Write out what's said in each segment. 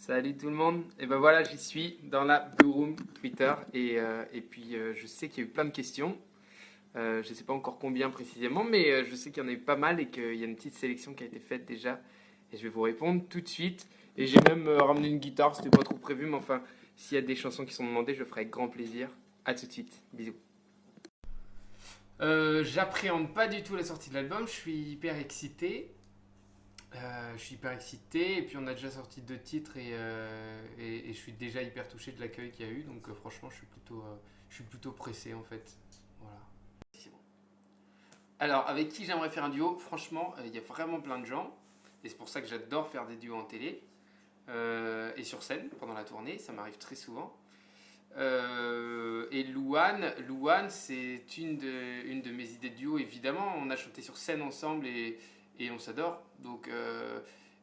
Salut tout le monde, et ben voilà, j'y suis dans la Blue Room Twitter et puis je sais qu'il y a eu plein de questions. Je ne sais pas encore combien précisément, mais je sais qu'il y en a eu pas mal et qu'il y a une petite sélection qui a été faite déjà et je vais vous répondre tout de suite. Et j'ai même ramené une guitare, c'était pas trop prévu, mais enfin, s'il y a des chansons qui sont demandées, je le ferai avec grand plaisir. À tout de suite, bisous. J'appréhende pas du tout la sortie de l'album, je suis hyper excité. Et puis on a déjà sorti 2 titres et je suis déjà hyper touché de l'accueil qu'il y a eu, donc franchement je suis plutôt pressé en fait. Voilà. Alors avec qui j'aimerais faire un duo? Franchement, il y a vraiment plein de gens et c'est pour ça que j'adore faire des duos en télé et sur scène pendant la tournée, ça m'arrive très souvent. Et Louane c'est une de mes idées de duo évidemment, on a chanté sur scène ensemble et on s'adore, donc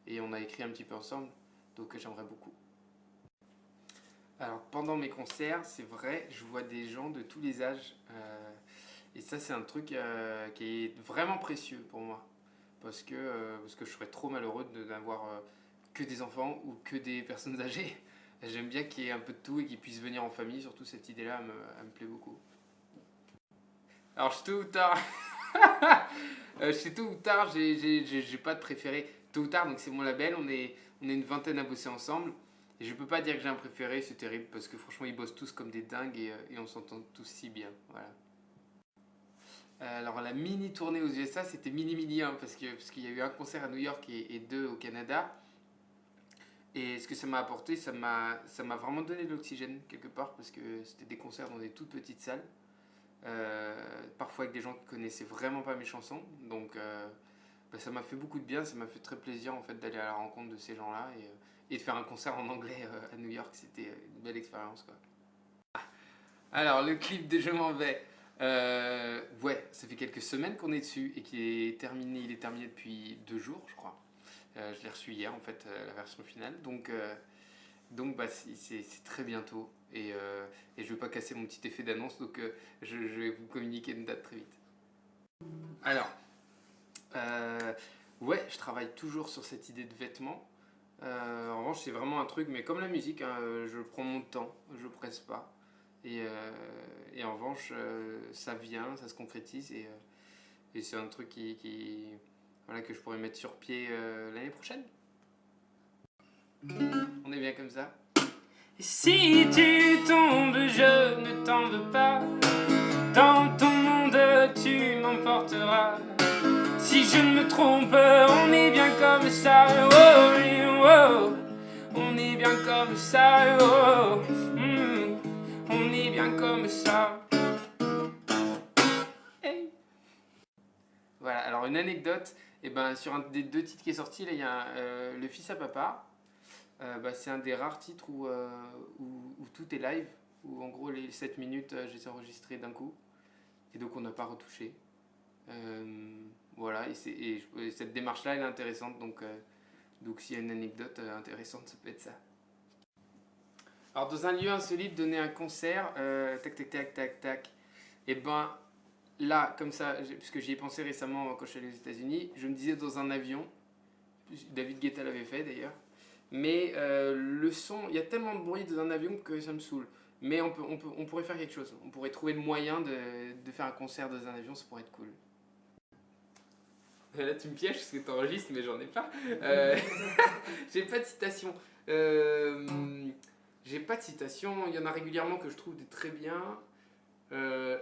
et on a écrit un petit peu ensemble, donc j'aimerais beaucoup. Alors pendant mes concerts, c'est vrai, je vois des gens de tous les âges, et ça c'est un truc qui est vraiment précieux pour moi, parce que je serais trop malheureux de n'avoir que des enfants ou que des personnes âgées. J'aime bien qu'il y ait un peu de tout et qu'ils puissent venir en famille, surtout cette idée-là, elle me plaît beaucoup. Alors je suis tôt ou tard, je sais tôt ou tard, j'ai pas de préféré. Tôt ou tard, donc c'est mon label, on est une vingtaine à bosser ensemble. Et je peux pas dire que j'ai un préféré, c'est terrible parce que franchement ils bossent tous comme des dingues et on s'entend tous si bien. Voilà. Alors la mini tournée aux USA c'était mini mini hein, parce qu'il y a eu un concert à New York et deux au Canada. Et ce que ça m'a apporté, ça m'a vraiment donné de l'oxygène quelque part parce que c'était des concerts dans des toutes petites salles. Parfois avec des gens qui connaissaient vraiment pas mes chansons. Donc bah, ça m'a fait beaucoup de bien, ça m'a fait très plaisir en fait d'aller à la rencontre de ces gens-là et de faire un concert en anglais à New York, c'était une belle expérience quoi. Alors le clip de Je m'en vais, ouais, ça fait quelques semaines qu'on est dessus et il est terminé depuis 2 jours je crois. Je l'ai reçu hier en fait, la version finale, donc bah, c'est très bientôt et je ne veux pas casser mon petit effet d'annonce, donc je vais vous communiquer une date très vite. Alors, euh, ouais, je travaille toujours sur cette idée de vêtements. En revanche, c'est vraiment un truc, mais comme la musique, hein, je prends mon temps, je presse pas. Et en revanche, ça vient, ça se concrétise et c'est un truc voilà, que je pourrais mettre sur pied l'année prochaine. On est bien comme ça. Et si tu tombes, je ne t'en veux pas. Dans ton monde, tu m'emporteras. Si je ne me trompe, on est bien comme ça. Oh, oh, on est bien comme ça. Oh, on est bien comme ça. Hey. Voilà, alors une anecdote, et ben, sur un des 2 titres qui est sorti, là, il y a Le Fils à Papa. Bah, c'est un des rares titres où tout est live, où en gros les 7 minutes, je les ai enregistrées d'un coup, et donc on n'a pas retouché. Voilà, et cette démarche-là, elle est intéressante, donc s'il y a une anecdote intéressante, ça peut être ça. Alors, dans un lieu insolite, donner un concert, tac, tac, tac, tac, tac, et ben là, comme ça, puisque j'y ai pensé récemment quand je suis allé aux États-Unis, je me disais dans un avion, David Guetta l'avait fait d'ailleurs, mais le son, il y a tellement de bruit dans un avion que ça me saoule. Mais on pourrait faire quelque chose. On pourrait trouver le moyen de faire un concert dans un avion, ça pourrait être cool. Là, tu me pièges parce que tu enregistres, mais j'en ai pas. J'ai pas de citation. J'ai pas de citation. Il y en a régulièrement que je trouve des très bien.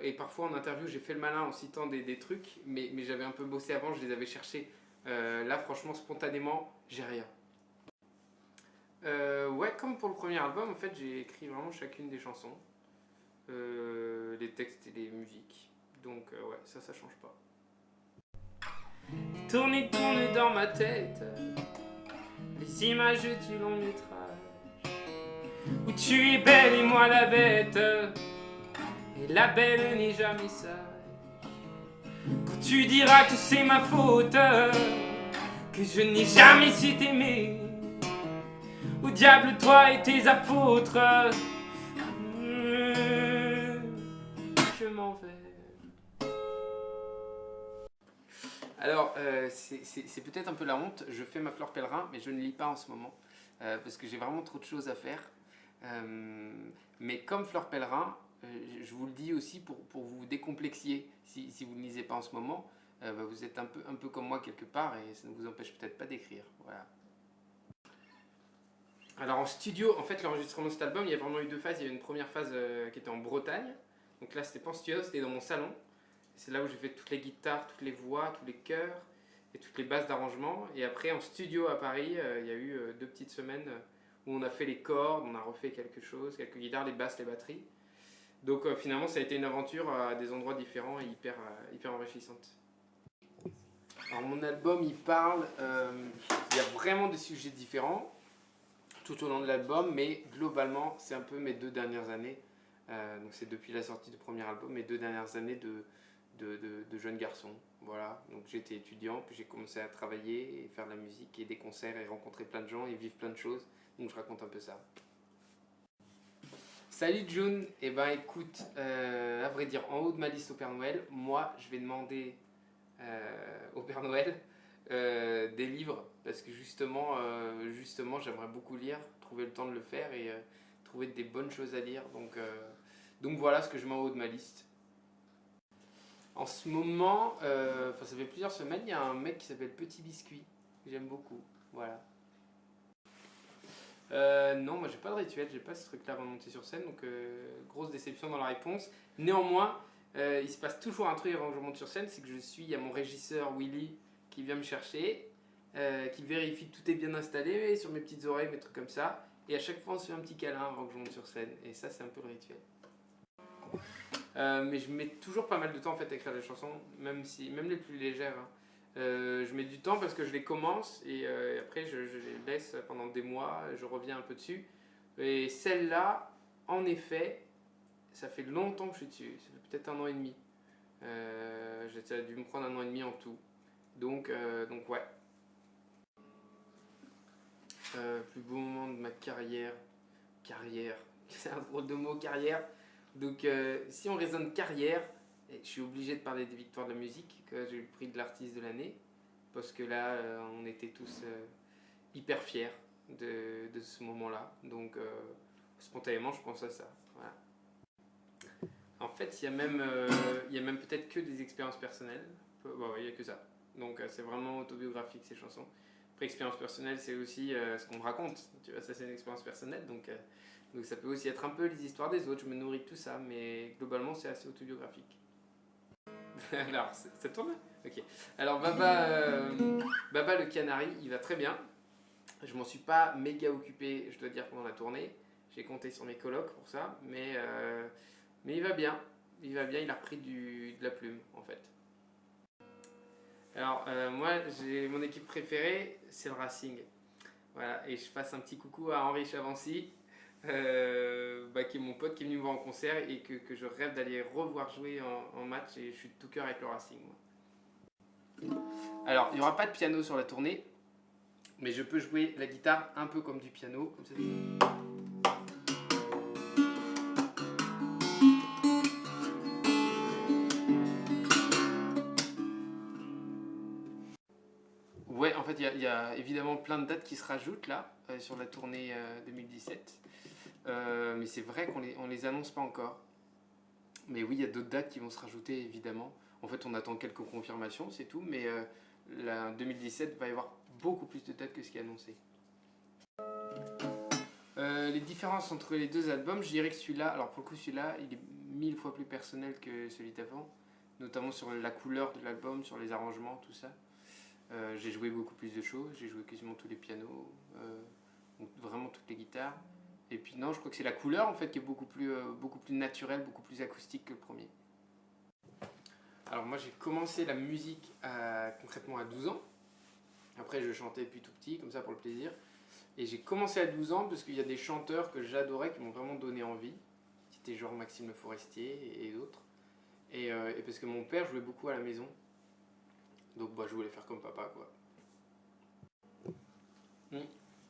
Et parfois en interview, j'ai fait le malin en citant des trucs, mais j'avais un peu bossé avant, je les avais cherchés. Là, franchement, spontanément, j'ai rien. Ouais, comme pour le premier album, en fait, j'ai écrit vraiment chacune des chansons, les textes et les musiques. Donc, ouais, ça change pas. Tourne et tourne dans ma tête les images du long métrage où tu es belle et moi la bête, et la belle n'est jamais sage. Quand tu diras que c'est ma faute, que je n'ai jamais su t'aimer. Au diable toi et tes apôtres, je m'en vais. Alors, c'est peut-être un peu la honte, je fais ma fleur pèlerin, mais je ne lis pas en ce moment. parce que j'ai vraiment trop de choses à faire. Mais comme Fleur Pellerin, je vous le dis aussi pour vous décomplexier, si vous ne lisez pas en ce moment, vous êtes un peu comme moi quelque part et ça ne vous empêche peut-être pas d'écrire. Voilà. Alors en studio, en fait l'enregistrement de cet album, il y a vraiment eu deux phases. Il y a eu une première phase qui était en Bretagne. Donc là c'était pas en studio, c'était dans mon salon. C'est là où j'ai fait toutes les guitares, toutes les voix, tous les chœurs et toutes les bases d'arrangement. Et après en studio à Paris, il y a eu 2 petites semaines où on a fait les cordes, on a refait quelque chose, quelques guitares, les basses, les batteries. Donc finalement ça a été une aventure à des endroits différents et hyper enrichissante. Alors mon album il parle, il y a vraiment des sujets différents tout au long de l'album, mais globalement, c'est un peu mes 2 dernières années. Donc c'est depuis la sortie du premier album, mes 2 dernières années de jeune garçon. Voilà, donc j'étais étudiant, puis j'ai commencé à travailler et faire de la musique et des concerts et rencontrer plein de gens et vivre plein de choses. Donc je raconte un peu ça. Salut June, eh ben écoute, à vrai dire, en haut de ma liste au Père Noël, moi je vais demander au Père Noël des livres parce que justement j'aimerais beaucoup lire, trouver le temps de le faire et trouver des bonnes choses à lire. Donc voilà ce que je mets en haut de ma liste. En ce moment, ça fait plusieurs semaines, il y a un mec qui s'appelle Petit Biscuit que j'aime beaucoup. Voilà. Non, moi j'ai pas de rituel, j'ai pas ce truc-là avant de monter sur scène, donc grosse déception dans la réponse. Néanmoins, il se passe toujours un truc avant que je monte sur scène, c'est que il y a mon régisseur Willy qui vient me chercher, qui vérifie que tout est bien installé sur mes petites oreilles, mes trucs comme ça, et à chaque fois on se fait un petit câlin avant que je monte sur scène, et ça c'est un peu le rituel. Mais je mets toujours pas mal de temps en fait à écrire des chansons, même les plus légères. Hein. Je mets du temps parce que je les commence et après je les laisse pendant des mois, je reviens un peu dessus. Et celle-là, en effet, ça fait longtemps que je suis dessus, ça fait peut-être 1 an et demi. Ça a dû me prendre 1 an et demi en tout. Donc ouais. Plus beau moment de ma carrière. Carrière, c'est un drôle de mot, carrière. Donc si on raisonne carrière, je suis obligé de parler des victoires de la musique, que j'ai eu le prix de l'artiste de l'année, parce que là, on était tous hyper fiers de ce moment-là. Donc spontanément, je pense à ça. Voilà. En fait, il y a même peut-être que des expériences personnelles. Bon, il n'y a que ça. Donc c'est vraiment autobiographique ces chansons. Après, expérience personnelle, c'est aussi ce qu'on me raconte. Tu vois, ça c'est une expérience personnelle, donc ça peut aussi être un peu les histoires des autres. Je me nourris de tout ça, mais globalement, c'est assez autobiographique. Alors, ça tourne? Ok. Alors, Baba le canari, il va très bien. Je m'en suis pas méga occupé, je dois dire, pendant la tournée. J'ai compté sur mes colocs pour ça, mais il va bien. Il va bien, il a repris de la plume, en fait. Alors, moi, j'ai mon équipe préférée, c'est le Racing. Voilà, et je fasse un petit coucou à Henri Chavancy, qui est mon pote qui est venu me voir en concert et que je rêve d'aller revoir jouer en match et je suis de tout cœur avec le Racing. Moi. Alors, il n'y aura pas de piano sur la tournée, mais je peux jouer la guitare un peu comme du piano, comme ça. Ouais, en fait, il y a évidemment plein de dates qui se rajoutent là, sur la tournée 2017. Mais c'est vrai qu'on les annonce pas encore. Mais oui, il y a d'autres dates qui vont se rajouter évidemment. En fait, on attend quelques confirmations, c'est tout. Mais la 2017 va y avoir beaucoup plus de dates que ce qui est annoncé. Les différences entre les deux albums, je dirais que celui-là, alors pour le coup, celui-là, il est 1000 fois plus personnel que celui d'avant, notamment sur la couleur de l'album, sur les arrangements, tout ça. J'ai joué beaucoup plus de choses, j'ai joué quasiment tous les pianos, vraiment toutes les guitares. Et puis non, je crois que c'est la couleur en fait qui est beaucoup plus naturelle, beaucoup plus acoustique que le premier. Alors moi j'ai commencé la musique concrètement à 12 ans. Après je chantais depuis tout petit, comme ça pour le plaisir. Et j'ai commencé à 12 ans parce qu'il y a des chanteurs que j'adorais qui m'ont vraiment donné envie. C'était genre Maxime Le Forestier et d'autres. Et parce que mon père jouait beaucoup à la maison. Donc je voulais faire comme papa quoi.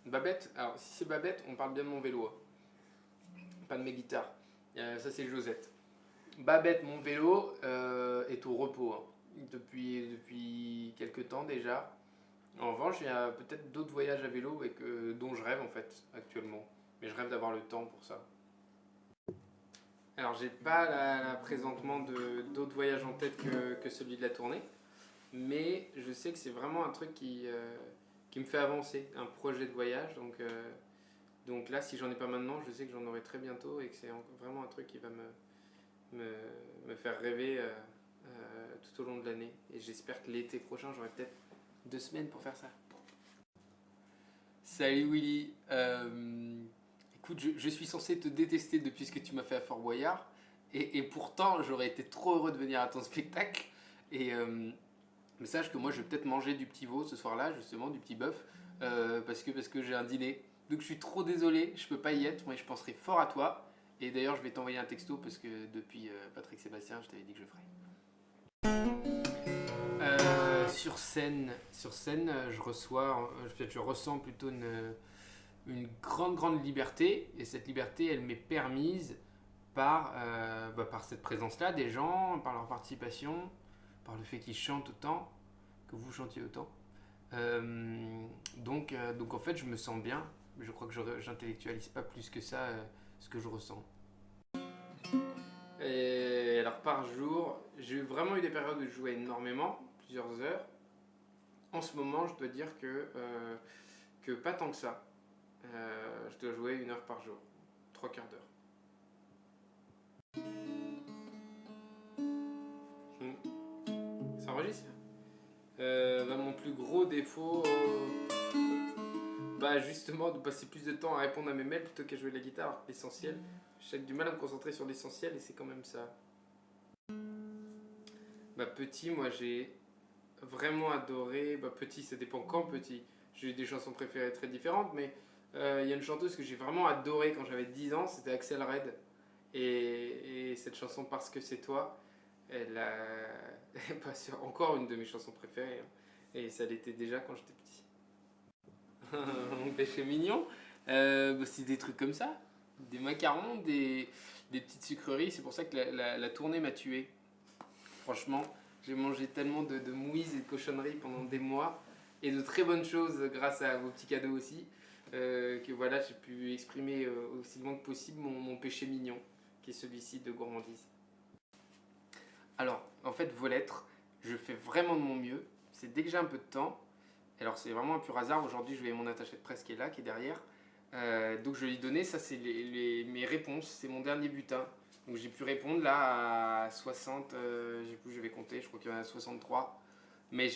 Babette, alors si c'est Babette, on parle bien de mon vélo. Hein. Pas de mes guitares. Ça c'est Josette. Babette, mon vélo, est au repos. Hein. Depuis quelques temps déjà. En revanche, il y a peut-être d'autres voyages à vélo dont je rêve en fait actuellement. Mais je rêve d'avoir le temps pour ça. Alors, j'ai pas présentement d'autres voyages en tête que celui de la tournée. Mais je sais que c'est vraiment un truc qui me fait avancer, un projet de voyage. Donc là, si j'en ai pas maintenant, je sais que j'en aurai très bientôt et que c'est vraiment un truc qui va me faire rêver tout au long de l'année. Et j'espère que l'été prochain, j'aurai peut-être 2 semaines pour faire ça. Salut Willy. Écoute, je suis censé te détester depuis ce que tu m'as fait à Fort Boyard. Et pourtant, j'aurais été trop heureux de venir à ton spectacle. Et mais sache que moi, je vais peut-être manger du petit veau ce soir-là, justement, du petit bœuf, parce que j'ai un dîner. Donc je suis trop désolé, je peux pas y être, mais je penserai fort à toi. Et d'ailleurs, je vais t'envoyer un texto parce que depuis Patrick Sébastien, je t'avais dit que je le ferais. Sur scène, je ressens plutôt une grande, grande liberté. Et cette liberté, elle m'est permise par cette présence-là des gens, par leur participation, par le fait qu'ils chantent autant, que vous chantiez autant. Donc en fait, je me sens bien. Je crois que j'intellectualise pas plus que ça ce que je ressens. Et alors par jour, j'ai vraiment eu des périodes où je jouais énormément, plusieurs heures. En ce moment, je dois dire que pas tant que ça. Je dois jouer 1 heure par jour, 3/4 d'heure. Ça enregistre. Mon plus gros défaut, justement, de passer plus de temps à répondre à mes mails plutôt qu'à jouer de la guitare, alors que l'essentiel, j'ai du mal à me concentrer sur l'essentiel et c'est quand même ça. Petit, moi j'ai vraiment adoré. Petit, ça dépend quand petit. J'ai eu des chansons préférées très différentes, mais il y a une chanteuse que j'ai vraiment adorée quand j'avais 10 ans, c'était Axel Red. Et cette chanson Parce que c'est toi, elle c'est encore une de mes chansons préférées, hein. Et ça l'était déjà quand j'étais petit. Mon péché mignon, c'est des trucs comme ça. Des macarons, des petites sucreries. C'est pour ça que la tournée m'a tué. Franchement, j'ai mangé tellement de mouise et de cochonneries pendant des mois. Et de très bonnes choses grâce à vos petits cadeaux aussi. Que voilà, j'ai pu exprimer aussi loin que possible mon péché mignon, qui est celui-ci de gourmandise. Alors, en fait, vos lettres, je fais vraiment de mon mieux. C'est dès que j'ai un peu de temps. Alors, c'est vraiment un pur hasard. Aujourd'hui, je vais mon attaché de presse qui est là, qui est derrière. Donc, je lui ai donné, ça, c'est mes réponses. C'est mon dernier butin. Donc, j'ai pu répondre là à 60, je sais plus, je vais compter, je crois qu'il y en a 63. Mais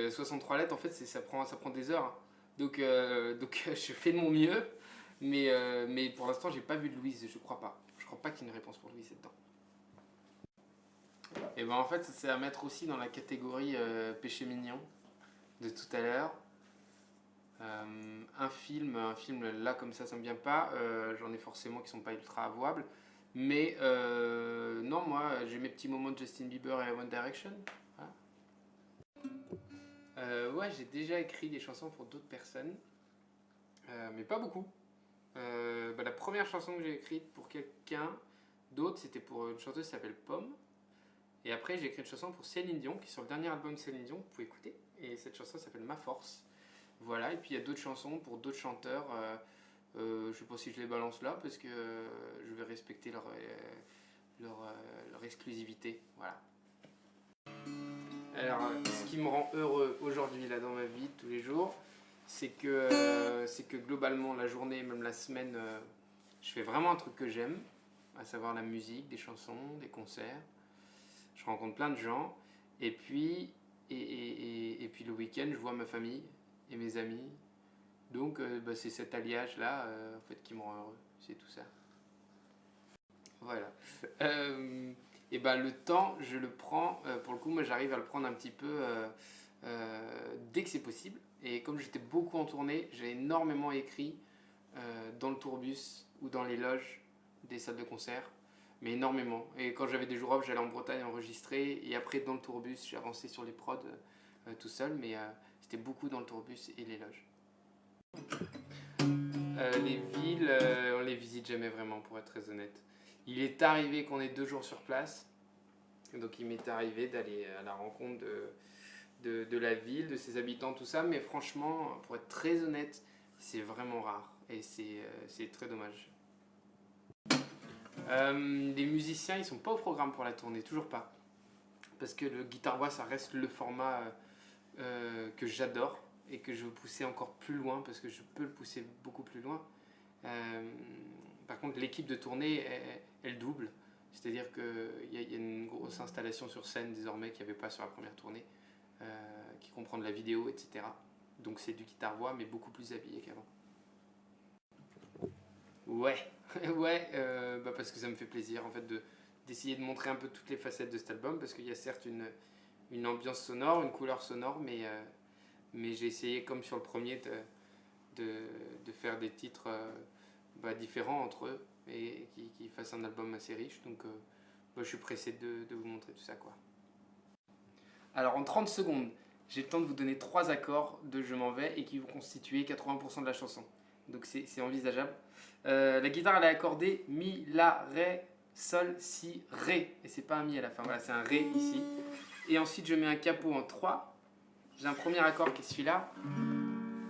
63 lettres, en fait, ça prend des heures. Donc je fais de mon mieux. Mais pour l'instant, j'ai pas vu de Louise, je crois pas. Je crois pas qu'il y ait une réponse pour Louise là-dedans. Et ben en fait, c'est à mettre aussi dans la catégorie péché mignon de tout à l'heure. Un film là comme ça me vient pas. J'en ai forcément qui sont pas ultra avouables. Mais non, moi j'ai mes petits moments de Justin Bieber et One Direction. Voilà. Ouais, j'ai déjà écrit des chansons pour d'autres personnes, mais pas beaucoup. La première chanson que j'ai écrite pour quelqu'un d'autre, c'était pour une chanteuse qui s'appelle Pomme. Et après, j'ai écrit une chanson pour Céline Dion, qui est sur le dernier album de Céline Dion, vous pouvez écouter. Et cette chanson s'appelle Ma Force. Voilà, et puis il y a d'autres chansons pour d'autres chanteurs. Je sais pas si je les balance là, parce que je vais respecter leur exclusivité. Voilà. Alors, ce qui me rend heureux aujourd'hui, là, dans ma vie, tous les jours, c'est que globalement, la journée, même la semaine, je fais vraiment un truc que j'aime, à savoir la musique, des chansons, des concerts. Je rencontre plein de gens. Et puis, et puis le week-end, je vois ma famille et mes amis. Donc, c'est cet alliage-là, en fait, qui me rend heureux. C'est tout ça. Voilà. Le temps, je le prends, pour le coup, moi j'arrive à le prendre un petit peu dès que c'est possible. Et comme j'étais beaucoup en tournée, j'ai énormément écrit dans le tourbus ou dans les loges des salles de concert, mais énormément. Et quand j'avais des jours off, j'allais en Bretagne enregistrer, et après dans le tourbus, j'avançais sur les prods tout seul, mais c'était beaucoup dans le tourbus et les loges. Les villes, on les visite jamais vraiment, pour être très honnête. Il est arrivé qu'on ait 2 jours sur place, donc il m'est arrivé d'aller à la rencontre de la ville, de ses habitants, tout ça. Mais franchement, pour être très honnête, c'est vraiment rare. Et c'est très dommage. Les musiciens, ils sont pas au programme pour la tournée, toujours pas. Parce que le guitare-voix, ça reste le format que j'adore et que je veux pousser encore plus loin parce que je peux le pousser beaucoup plus loin. Par contre, l'équipe de tournée, elle double. C'est-à-dire qu'il y a une grosse installation sur scène désormais qu'il n'y avait pas sur la première tournée, qui comprend de la vidéo, etc. Donc c'est du guitare-voix, mais beaucoup plus habillé qu'avant. Ouais, ouais, parce que ça me fait plaisir en fait d'essayer de montrer un peu toutes les facettes de cet album, parce qu'il y a certes une ambiance sonore, une couleur sonore, mais j'ai essayé, comme sur le premier, de faire des titres différents entre eux et qui fassent un album assez riche. Donc je suis pressé de vous montrer tout ça, quoi. Alors en 30 secondes, j'ai le temps de vous donner 3 accords de Je m'en vais et qui vont constituer 80% de la chanson. Donc c'est envisageable. La guitare, elle est accordée Mi, La, Ré, Sol, Si, Ré. Et c'est pas un Mi à la fin, voilà, c'est un Ré ici. Et ensuite, je mets un capot en 3. J'ai un premier accord qui est celui-là.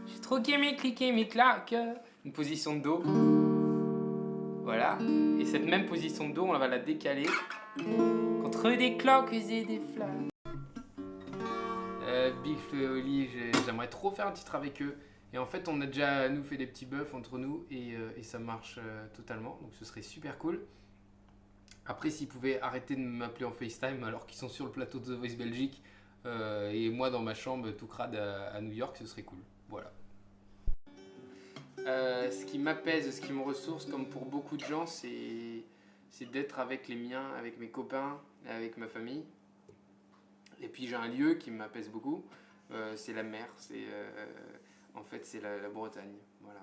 J'ai troqué mes clics et mes claques. Une position de Do. Voilà. Et cette même position de Do, on va la décaler. Contre des cloques et des flammes. Big Flo et Oli, j'aimerais trop faire un titre avec eux. Et en fait, on a déjà nous fait des petits buffs entre nous et ça marche totalement. Donc ce serait super cool. Après, s'ils pouvaient arrêter de m'appeler en FaceTime alors qu'ils sont sur le plateau de The Voice Belgique et moi dans ma chambre tout crade à New York, ce serait cool. Voilà. Ce qui m'apaise, ce qui me ressource, comme pour beaucoup de gens, c'est d'être avec les miens, avec mes copains, avec ma famille. Et puis j'ai un lieu qui m'apaise beaucoup, c'est la mer, en fait c'est la Bretagne. Voilà.